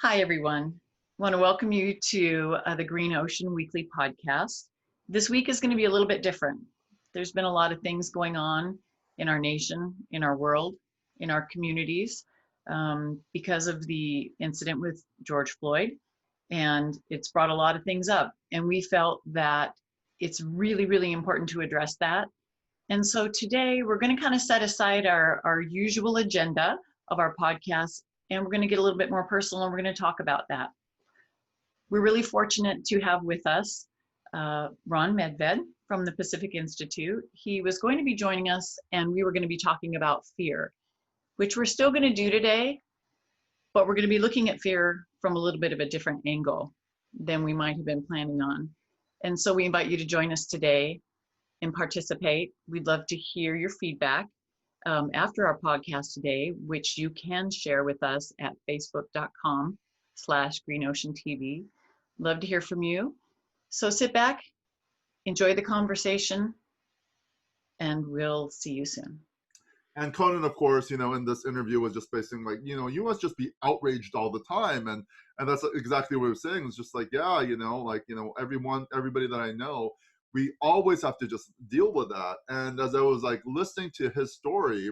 Hi, everyone. I want to welcome you to the Green Ocean Weekly podcast. This week is going to be a little bit different. There's been a lot of things going on in our nation, in our world, in our communities because of the incident with George Floyd. And it's brought a lot of things up. And we felt that it's really, really important to address that. And so today we're going to kind of set aside our usual agenda of our podcast, and we're going to get a little bit more personal, and we're going to talk about that. We're really fortunate to have with us Ron Medved from the Pacific Institute. He was going to be joining us, and we were going to be talking about fear, which we're still going to do today, but we're going to be looking at fear from a little bit of a different angle than we might have been planning on. And so we invite you to join us today and participate. We'd love to hear your feedback after our podcast today, which you can share with us at facebook.com/GreenOceanTV. Love to hear from you. So sit back, enjoy the conversation, and we'll see you soon. And Conan, of course, in this interview was just basically like, you must just be outraged all the time. And that's exactly what he was saying. It's just like, yeah, everybody that I know, we always have to just deal with that. And as I was like listening to his story,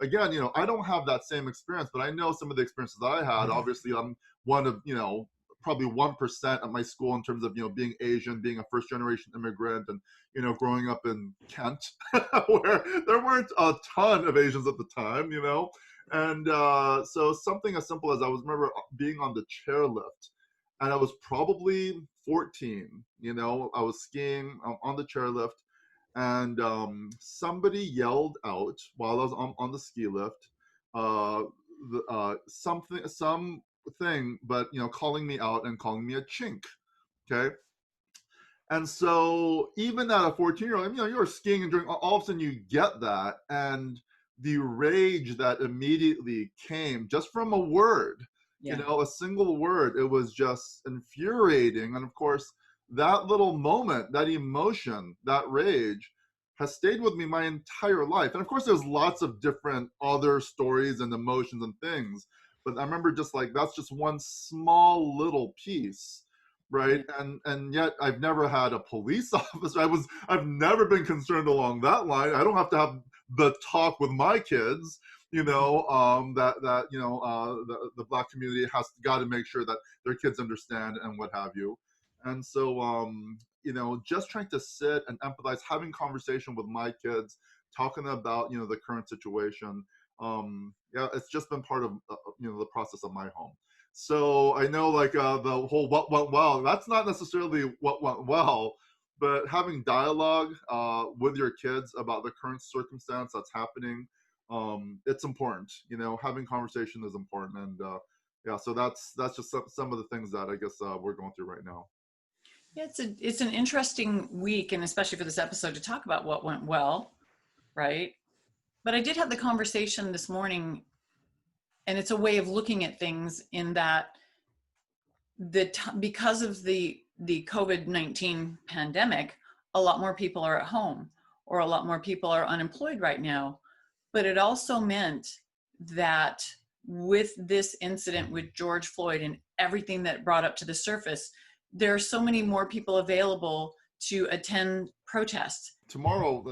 again, I don't have that same experience, but I know some of the experiences that I had. Obviously, I'm one of, probably 1% at my school in terms of, being Asian, being a first generation immigrant, and, growing up in Kent, where there weren't a ton of Asians at the time, And so something as simple as I remember being on the chairlift, and I was probably 14, I was skiing on the chairlift, and somebody yelled out while I was on the ski lift, something, but calling me out and calling me a chink. Okay. And so even at a 14-year-old, you're skiing and doing, all of a sudden you get that, and the rage that immediately came just from a word, a single word, it was just infuriating. And of course, that little moment, that emotion, that rage has stayed with me my entire life. And of course, there's lots of different other stories and emotions and things, but I remember just like, that's just one small little piece. Right. And yet I've never had a police officer. I've never been concerned along that line. I don't have to have the talk with my kids, the Black community has got to make sure that their kids understand and what have you. And so, just trying to sit and empathize, having conversation with my kids, talking about, the current situation. It's just been part of, the process of my home. So I know the whole what went well, that's not necessarily what went well, but having dialogue with your kids about the current circumstance that's happening, it's important. Having conversation is important. And so that's just some of the things that I guess we're going through right now. Yeah, it's an interesting week, and especially for this episode, to talk about what went well, right? But I did have the conversation this morning, and it's a way of looking at things in that because of the COVID-19 pandemic, a lot more people are at home, or a lot more people are unemployed right now. But it also meant that with this incident with George Floyd and everything that brought up to the surface, there are so many more people available to attend protests. Tomorrow,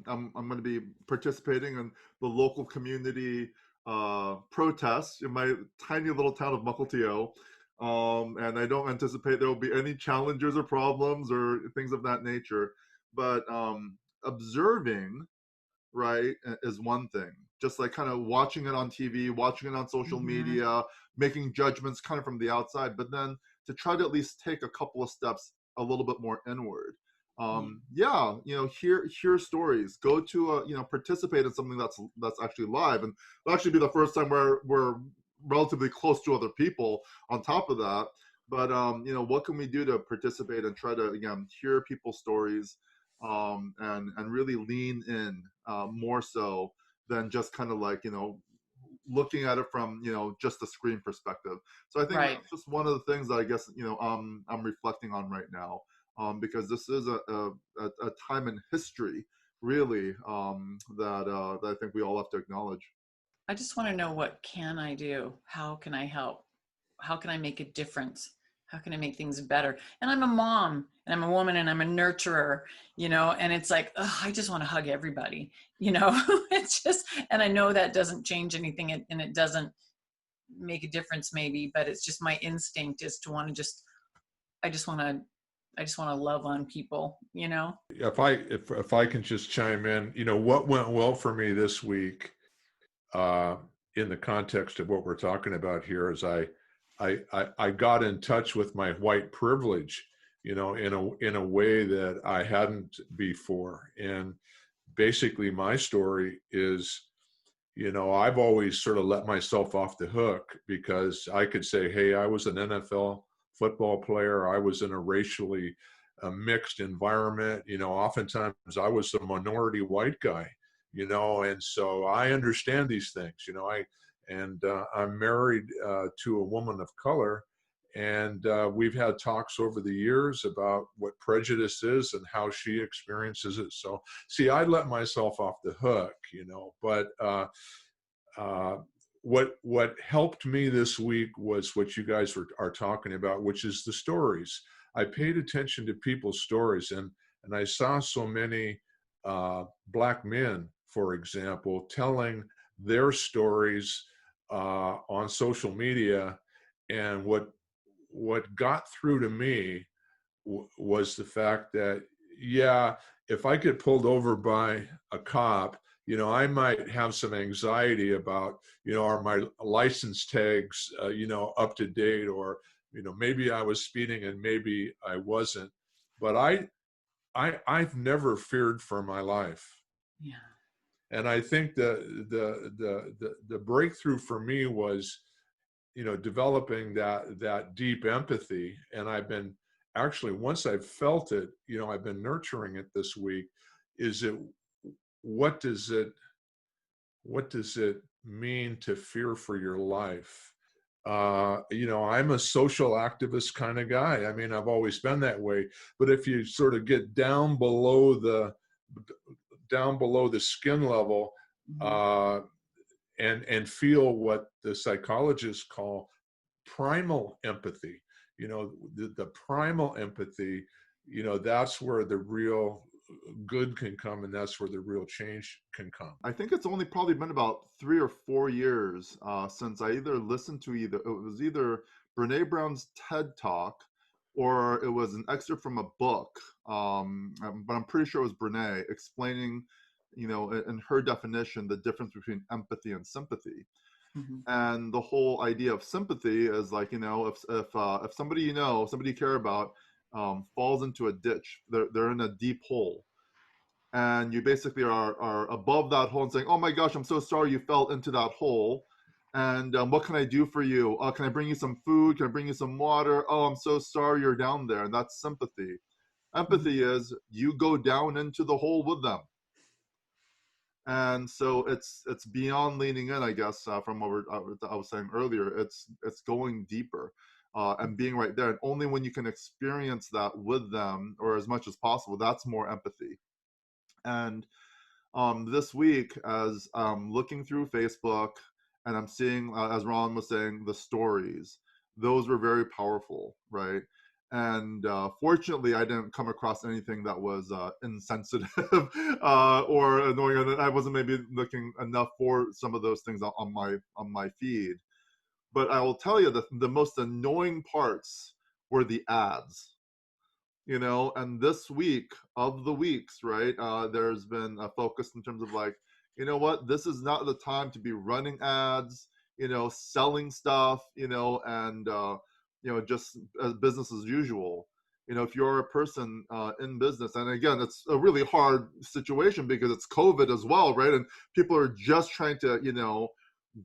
I'm going to be participating in the local community protests in my tiny little town of Mukilteo. And I don't anticipate there will be any challenges or problems or things of that nature. But observing, right, is one thing. Just like kind of watching it on TV, watching it on social media, making judgments kind of from the outside, but then to try to at least take a couple of steps a little bit more inward. Hear stories, go to participate in something that's actually live, and it'll actually be the first time where we're relatively close to other people on top of that. But what can we do to participate and try to, again, hear people's stories, and really lean in more so than just kind of like looking at it from just the screen perspective. So I think that's just one of the things that I guess I'm reflecting on right now, because this is a time in history really that I think we all have to acknowledge. I just want to know, what can I do? How can I help? how can I make a difference? How can I make things better? And I'm a mom and I'm a woman and I'm a nurturer, and it's like, I just want to hug everybody, it's just, and I know that doesn't change anything and it doesn't make a difference maybe, but it's just my instinct is to want to I just want to love on people. If I can just chime in, what went well for me this week, in the context of what we're talking about here, is I got in touch with my white privilege, in a way that I hadn't before. And basically my story is, I've always sort of let myself off the hook because I could say, hey, I was an NFL football player. I was in a racially mixed environment. Oftentimes I was a minority white guy, and so I understand these things. I'm married to a woman of color, and we've had talks over the years about what prejudice is and how she experiences it. So, see, I let myself off the hook, but what helped me this week was what you guys are talking about, which is the stories. I paid attention to people's stories, and I saw so many Black men, for example, telling their stories on social media. And what got through to me was the fact that, yeah, if I get pulled over by a cop, I might have some anxiety about, are my license tags, up to date, or, maybe I was speeding and maybe I wasn't. But I've never feared for my life. Yeah. And I think the breakthrough for me was, developing that deep empathy. And I've been actually, once I've felt it, I've been nurturing it this week. Is it, what does it mean to fear for your life? I'm a social activist kind of guy. I mean, I've always been that way. But if you sort of get down below the skin level, and feel what the psychologists call primal empathy, the primal empathy, that's where the real good can come, and that's where the real change can come. I think it's only probably been about 3 or 4 years since I either listened to it was either Brene Brown's TED Talk or it was an excerpt from a book. But I'm pretty sure it was Brene explaining, in her definition, the difference between empathy and sympathy. And the whole idea of sympathy is like, if somebody somebody you care about falls into a ditch, they're in a deep hole, and you basically are above that hole and saying, oh my gosh, I'm so sorry you fell into that hole, and what can I do for you? Can I bring you some food? Can I bring you some water? Oh, I'm so sorry you're down there. And that's sympathy. Empathy is you go down into the hole with them. And so it's beyond leaning in, I guess, from what I was saying earlier. It's going deeper and being right there. And only when you can experience that with them, or as much as possible, that's more empathy. And this week, as looking through Facebook, and I'm seeing, as Ron was saying, the stories, those were very powerful, right? And fortunately, I didn't come across anything that was insensitive or annoying. And I wasn't maybe looking enough for some of those things on my feed. But I will tell you that the most annoying parts were the ads. And this week of the weeks, right, there's been a focus in terms of like, you know what, this is not the time to be running ads, selling stuff, and just as business as usual. If you're a person in business, and again, it's a really hard situation because it's COVID as well, right? And people are just trying to,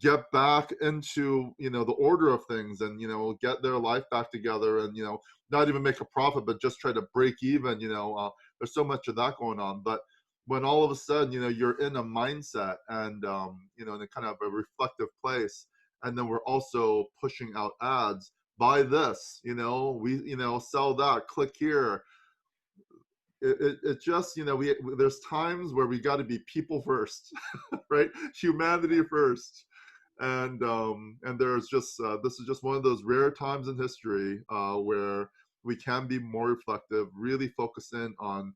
get back into, the order of things, and, get their life back together, and, not even make a profit, but just try to break even. There's so much of that going on. But when all of a sudden, you're in a mindset and, in a kind of a reflective place, and then we're also pushing out ads, buy this, we, sell that, click here. It just, there's times where we got to be people first, right? Humanity first. And there's just this is just one of those rare times in history where we can be more reflective, really focus in on,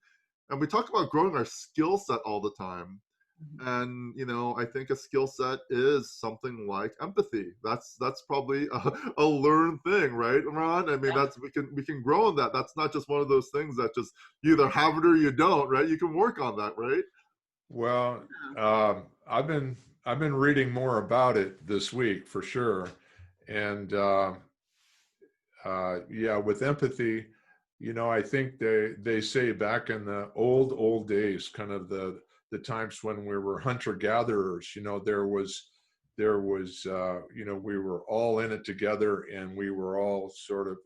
and we talk about growing our skill set all the time. And I think a skill set is something like empathy. That's probably a learned thing, right, Ron? I mean, that's we can grow in that. That's not just one of those things that just you either have it or you don't, right? You can work on that, right? Well, I've been reading more about it this week for sure, and yeah, with empathy, I think they say back in the old days, kind of the times when we were hunter gatherers, there was we were all in it together, and we were all sort of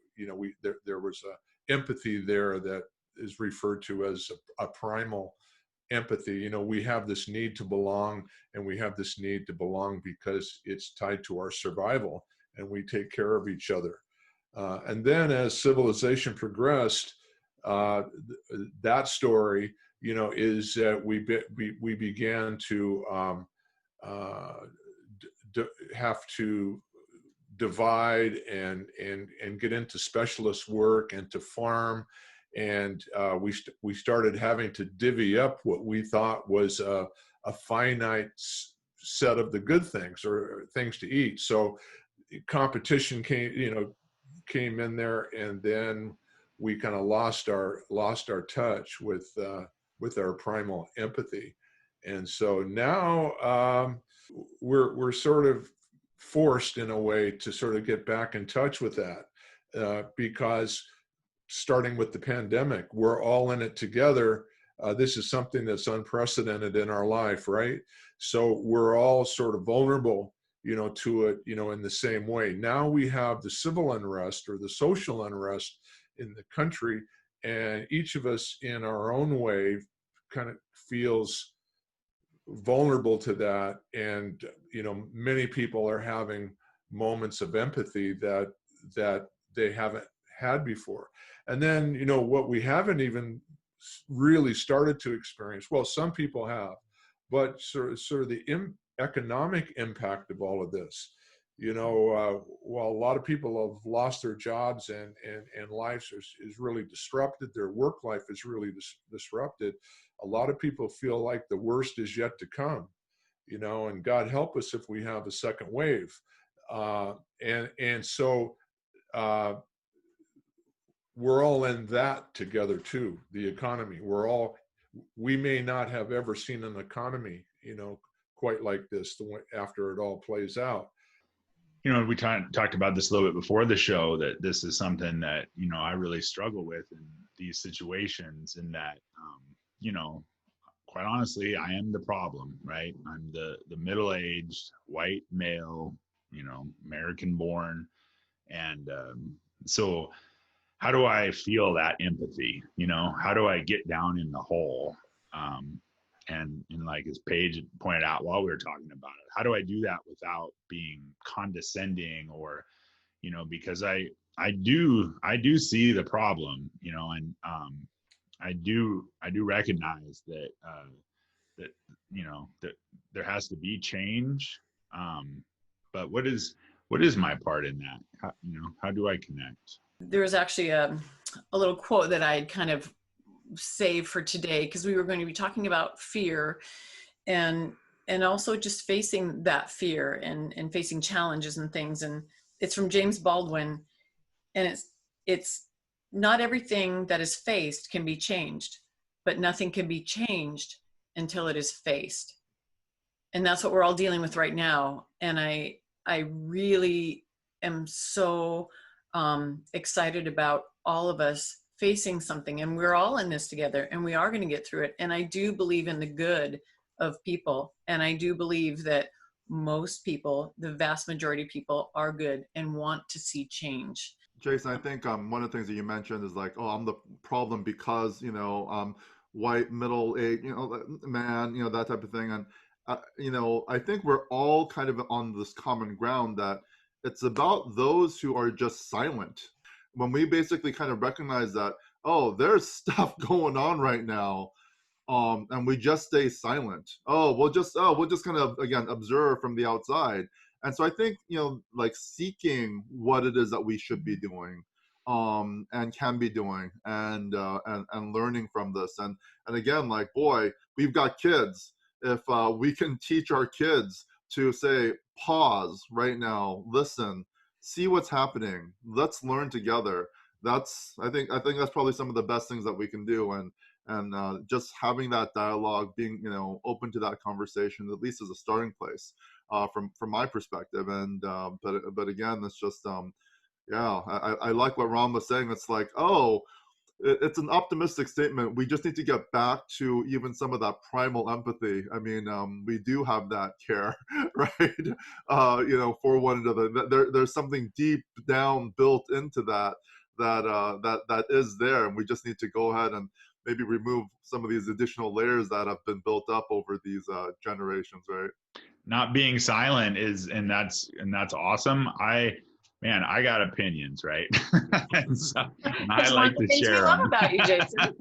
there was a empathy there that is referred to as a primal empathy. We have this need to belong, and we have this need to belong because it's tied to our survival, and we take care of each other. And then as civilization progressed, that story, is that we began to have to divide and get into specialist work and to farm. And we started having to divvy up what we thought was a finite set of the good things or things to eat. So competition came in there, and then we kind of lost our touch with our primal empathy. And so now we're sort of forced in a way to sort of get back in touch with that because starting with the pandemic, we're all in it together. This is something that's unprecedented in our life, right? So we're all sort of vulnerable, to it, in the same way. Now we have the civil unrest or the social unrest in the country, and each of us in our own way kind of feels vulnerable to that. And, many people are having moments of empathy that they haven't had before. And then, what we haven't even really started to experience, well, some people have, but sort of the economic impact of all of this. While a lot of people have lost their jobs and life is really disrupted, their work life is really disrupted, a lot of people feel like the worst is yet to come, and God help us if we have a second wave. And so we're all in that together too, the economy. We may not have ever seen an economy, quite like this after it all plays out. We talked about this a little bit before the show, that this is something that, I really struggle with in these situations, in that, quite honestly, I am the problem, right? I'm the middle-aged white male, American born. And so how do I feel that empathy? How do I get down in the hole? And like as Paige pointed out while we were talking about it, how do I do that without being condescending or, because I do see the problem, and I do recognize that that there has to be change. But what is my part in that? How do I connect? There's actually a little quote that I had kind of saved for today, because we were going to be talking about fear and also just facing that fear and facing challenges and things. And it's from James Baldwin, and it's not everything that is faced can be changed, but nothing can be changed until it is faced. And that's what we're all dealing with right now. And I really am so excited about all of us facing something, and we're all in this together, and we are going to get through it. And I do believe in the good of people, and I do believe that most people, the vast majority of people, are good and want to see change. Jason, I think one of the things that you mentioned is like, oh, I'm the problem because white middle-aged man, that type of thing. And I think we're all kind of on this common ground that it's about those who are just silent. When we basically kind of recognize that, oh, there's stuff going on right now, and we just stay silent. We'll just kind of, again, observe from the outside. And so I think, like seeking what it is that we should be doing, and can be doing, and learning from this. And again, like, boy, we've got kids. If we can teach our kids to say, pause right now, listen, see what's happening, let's learn together. I think that's probably some of the best things that we can do. And just having that dialogue, being open to that conversation, at least as a starting place, from my perspective. And but again, it's just yeah, I like what Ron was saying. It's like, oh, it's an optimistic statement. We just need to get back to even some of that primal empathy. I mean, we do have that care, right? For one another. There's something deep down built into that is there, and we just need to go ahead and maybe remove some of these additional layers that have been built up over these generations, right? Not being silent and that's awesome. I got opinions, right? and I like to share them. About you, Jason.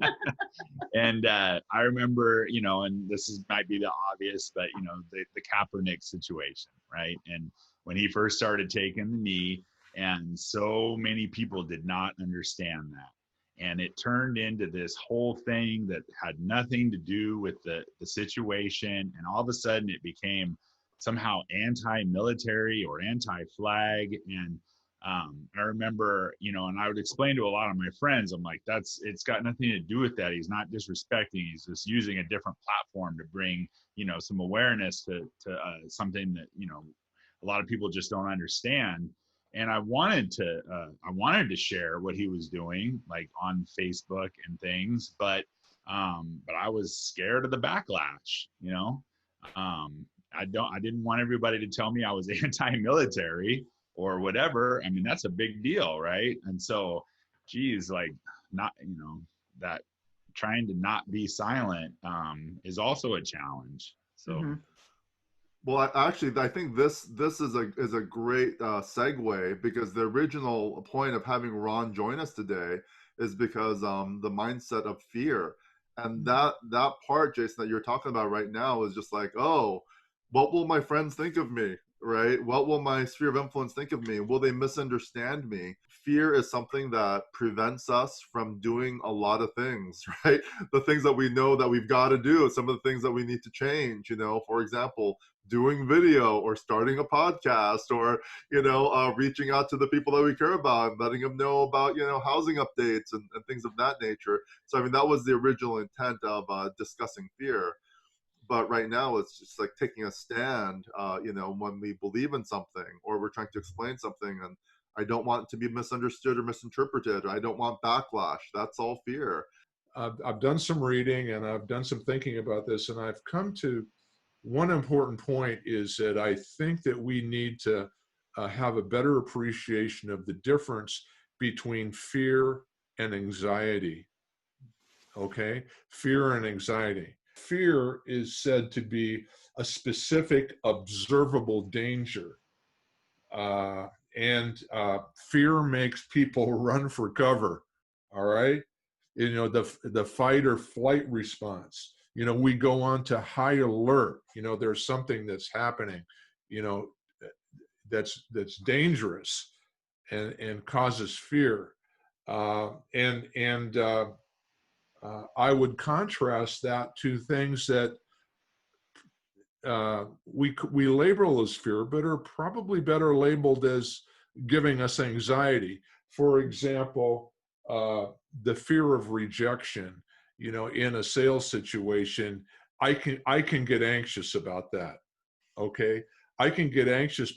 And I remember, and might be the obvious, but the Kaepernick situation, right? And when he first started taking the knee, and so many people did not understand that. And it turned into this whole thing that had nothing to do with the situation. And all of a sudden it became somehow anti-military or anti-flag. And I remember, and I would explain to a lot of my friends, I'm like, it's got nothing to do with that. He's not disrespecting. He's just using a different platform to bring, some awareness to something that, a lot of people just don't understand. And I wanted to share what he was doing, like on Facebook and things, but I was scared of the backlash, I didn't want everybody to tell me I was anti-military or whatever. I mean, that's a big deal, right? And so, geez, like, not, that trying to not be silent is also a challenge. So. Mm-hmm. Well, I think this is a great segue, because the original point of having Ron join us today is because the mindset of fear, and that part, Jason, that you're talking about right now is just like, oh, what will my friends think of me, right? What will my sphere of influence think of me? Will they misunderstand me? Fear is something that prevents us from doing a lot of things, right? The things that we know that we've got to do, some of the things that we need to change, for example, doing video or starting a podcast, or reaching out to the people that we care about and letting them know about housing updates and things of that nature. So I mean, that was the original intent of discussing fear. But right now it's just like taking a stand, when we believe in something or we're trying to explain something, and I don't want it to be misunderstood or misinterpreted, or I don't want backlash. That's all fear. I've done some reading and I've done some thinking about this, and I've come to one important point is that I think that we need to have a better appreciation of the difference between fear and anxiety. Okay? Fear and anxiety. Fear is said to be a specific observable danger. And fear makes people run for cover. All right? The fight or flight response. We go on to high alert. There's something that's happening, that's dangerous and causes fear. I would contrast that to things that we label as fear, but are probably better labeled as giving us anxiety. For example, the fear of rejection. In a sales situation, I can get anxious about that. Okay, I can get anxious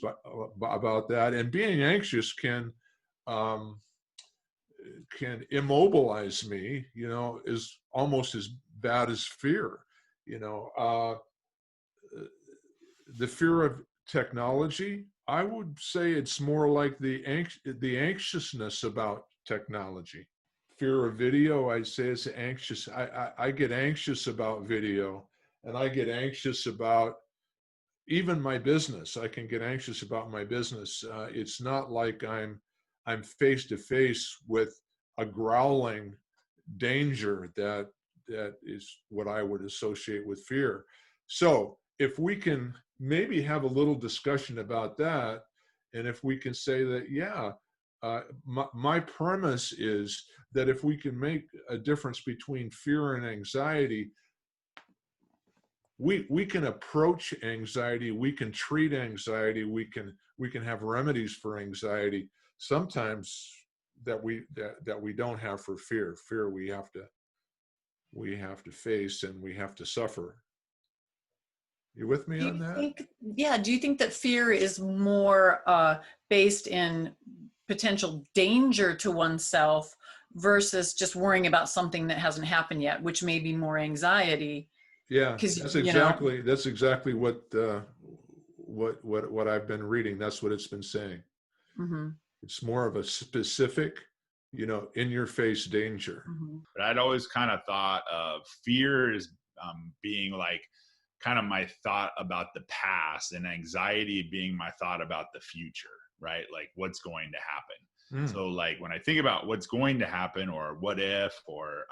about that, and being anxious can immobilize me. Is almost as bad as fear. The fear of technology, I would say it's more like the anxiousness about technology. Fear of video, I say it's anxious. I get anxious about video, and I get anxious about even my business. I can get anxious about my business. It's not like I'm face to face with a growling danger that is what I would associate with fear. So if we can maybe have a little discussion about that. And if we can say that, yeah, my premise is that if we can make a difference between fear and anxiety, we can approach anxiety, we can treat anxiety, we can have remedies for anxiety sometimes that we don't have for fear. Fear we have to face, and we have to suffer. You with me on that? Do you think that fear is more based in potential danger to oneself versus just worrying about something that hasn't happened yet, which may be more anxiety? Yeah, that's exactly what I've been reading. That's what it's been saying. Mm-hmm. It's more of a specific, in your face danger. Mm-hmm. But I'd always kind of thought of fear as being like kind of my thought about the past, and anxiety being my thought about the future, right? Like what's going to happen. So like when I think about what's going to happen, or what if, or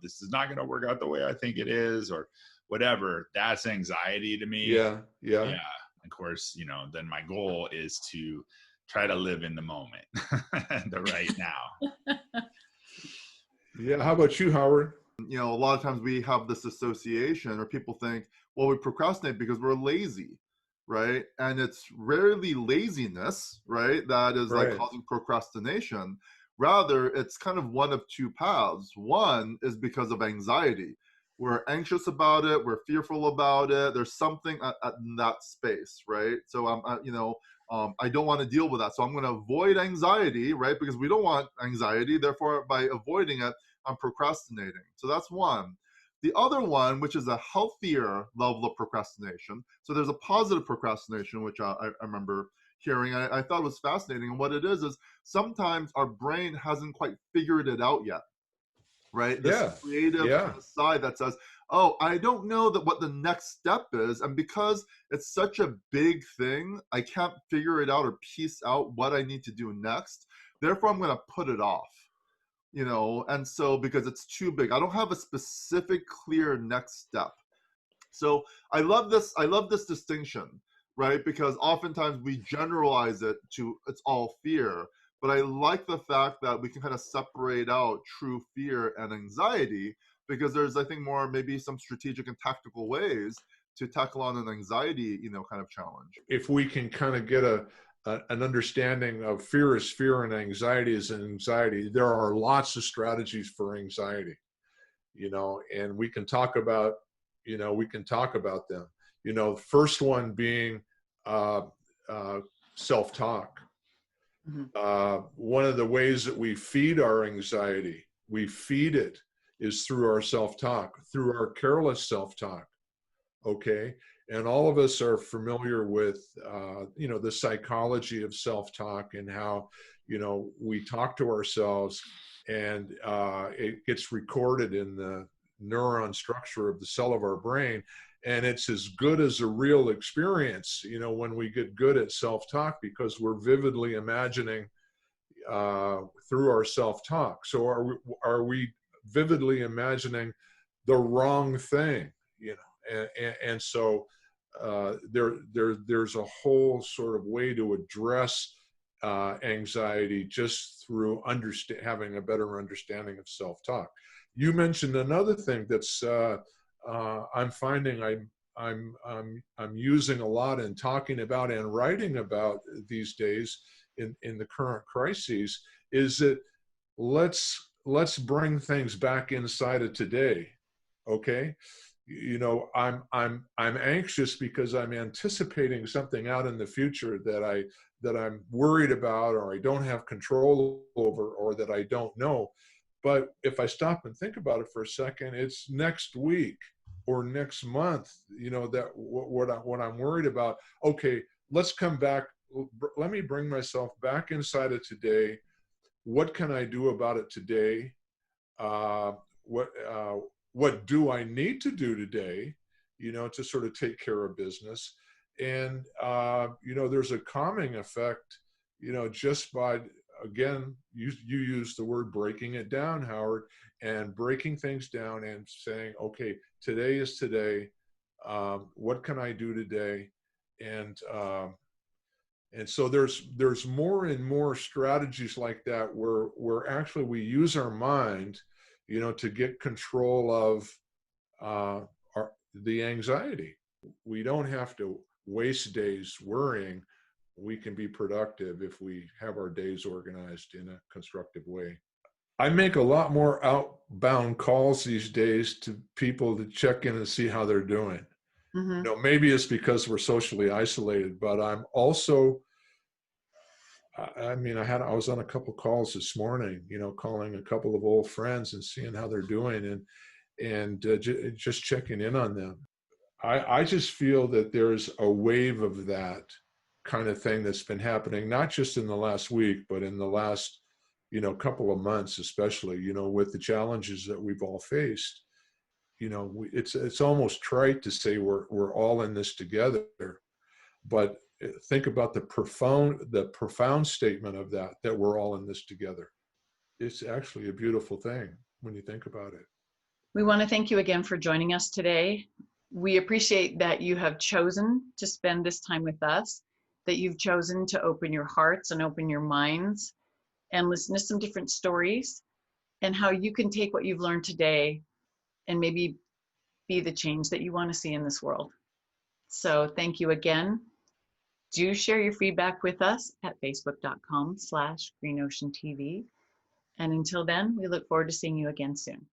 this is not going to work out the way I think it is, or whatever, that's anxiety to me. Yeah. Of course, then my goal is to try to live in the moment, the right now. Yeah. How about you, Howard? A lot of times we have this association, or people think, well, we procrastinate because we're lazy, right? And it's rarely laziness, right, that is like causing procrastination. Rather, it's kind of one of two paths. One is because of anxiety. We're anxious about it, we're fearful about it, there's something in that space, right? So I don't want to deal with that, so I'm going to avoid anxiety, right? Because we don't want anxiety, therefore by avoiding it, I'm procrastinating. So that's one. The other one, which is a healthier level of procrastination. So there's a positive procrastination, which I remember hearing. I thought was fascinating. And what it is sometimes our brain hasn't quite figured it out yet, right? This creative kind of side that says, oh, I don't know what the next step is. And because it's such a big thing, I can't figure it out or piece out what I need to do next. Therefore, I'm going to put it off. And so because it's too big, I don't have a specific clear next step. So I love this distinction, right? Because oftentimes we generalize it to it's all fear, but I like the fact that we can kind of separate out true fear and anxiety, because there's, I think, more maybe some strategic and tactical ways to tackle on an anxiety, kind of challenge. If we can kind of get an understanding of fear is fear and anxiety is anxiety, there are lots of strategies for anxiety, and we can talk about them. The first one being self-talk. Mm-hmm. One of the ways that we feed our anxiety, is through our self-talk, through our careless self-talk. Okay. And all of us are familiar with, the psychology of self-talk, and how, we talk to ourselves, and it gets recorded in the neuron structure of the cell of our brain. And it's as good as a real experience, when we get good at self-talk, because we're vividly imagining through our self-talk. So are we vividly imagining the wrong thing, and so there's a whole sort of way to address anxiety just through having a better understanding of self-talk. You mentioned another thing that's I'm finding I'm using a lot in talking about and writing about these days in the current crises, is that let's bring things back inside of today. Okay. I'm anxious because I'm anticipating something out in the future that I'm worried about, or I don't have control over, or that I don't know. But if I stop and think about it for a second, it's next week or next month, that what I'm worried about. Okay, let's come back. Let me bring myself back inside of today. What can I do about it today? What do I need to do today, to sort of take care of business? And, there's a calming effect, just by, again, you use the word breaking it down, Howard, and breaking things down and saying, okay, today is today. What can I do today? and so there's more and more strategies like that where actually we use our mind, to get control of the anxiety. We don't have to waste days worrying. We can be productive if we have our days organized in a constructive way. I make a lot more outbound calls these days to people to check in and see how they're doing. Mm-hmm. Maybe it's because we're socially isolated, but I'm also, I was on a couple calls this morning, calling a couple of old friends and seeing how they're doing and just checking in on them. I just feel that there's a wave of that kind of thing that's been happening, not just in the last week, but in the last, couple of months, especially, with the challenges that we've all faced. It's almost trite to say we're all in this together, but think about the profound statement of that we're all in this together. It's actually a beautiful thing when you think about it. We want to thank you again for joining us today. We appreciate that you have chosen to spend this time with us, that you've chosen to open your hearts and open your minds and listen to some different stories, and how you can take what you've learned today and maybe be the change that you want to see in this world. So thank you again. Do share your feedback with us at facebook.com/greenoceantv. And until then, we look forward to seeing you again soon.